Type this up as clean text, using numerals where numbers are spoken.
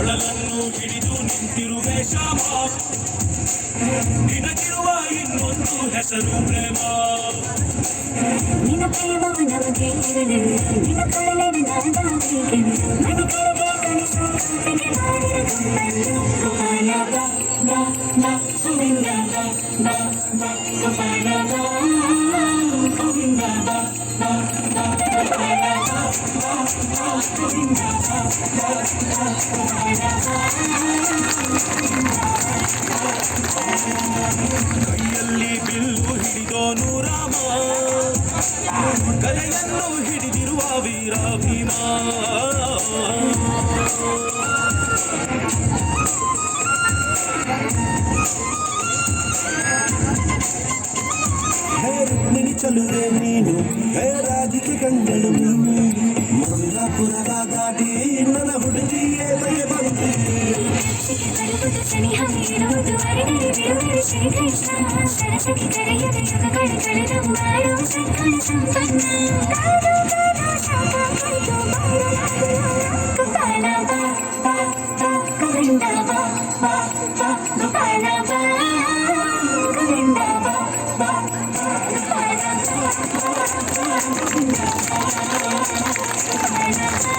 ಕೊಳಲನ್ನು ಹಿಡಿದು ನಿಂತಿರುವೆ ಶ್ಯಾಮ ನಿನಗಿರುವ ಇನ್ನೊಂದು ಹೆಸರು ಪ್ರೇಮ ನಿನ್ನ ಪ್ರೇಮವ ನಮಗೆ ಇರಲಿಲ್ಲ ನಿನ್ನ ಕರಳಿನ ನಾದಾವಿಗೆ ಮನೆ ಕರೆಗೆ ಕಲಿಸೋ ಕಾಪಿಗೆ ಮಾಡಿದ ಗುಂಪನ್ನು ಗೋಪಾಲ ಬಾ ಬಾ ಬಾ ಗೋವಿಂದ ಬಾ ಬಾ ಬಾ ಗೋಪಾಲ ಬಾ ಗೋವಿಂದ ಬಾ ಬಾ ಬಾ ಗೋಪಾಲ ಬಾ ಬಾ ಬಾ ಗೋವಿಂದ ಬಾ ಬಾ ಬಾ ಗೋಪಾಲ ಕೈಯಲ್ಲಿ ಬಿಲ್ಲು ಹಿಡಿದೋನು ರಾಮ ಕಲೆಯನ್ನು ಹಿಡಿದಿರುವ ವೀರ ಭೀಮ ಹೇ ರುಕ್ಮಿಣಿ ಚಲುವೆ ನೀನು ಹೇ ರಾಧಿಕೆ ಕಂಗಳು ನೀನು ಮಧುರಾಪುರದ ದಾಟಿ ನನ್ನ ಹುಡುಗಿಯೇ ದಯೆ ಬಂದಿ ಸನಿಹ ಇರುವುದು ಅರಿದರೆ ಬಿಡುಗಡೆ ಶ್ರೀಕೃಷ್ಣ ಸರಸಕ್ಕೆ ಕರೆಯದ ಯುಗಗಳು ಕಳೆದವು ಆರೋ ಸತ್ಕಳ ಸಂಪನ್ನ ಕಾದು ಕಾದು ಶಾಪ ಕುರಿತು ಗೋಪಾಲ ಬಾ ಬಾ ಬಾ ಗೋವಿಂದ ಬಾ ಬಾ ಬಾ ಗೋಪಾಲ ಬಾ ಗೋವಿಂದ ಬಾ ಬಾ ಬಾ ಗೋಪಾಲ ಬಾ ಗೋವಿಂದ ಬಾ ಗೋಪಾಲ ಬಾ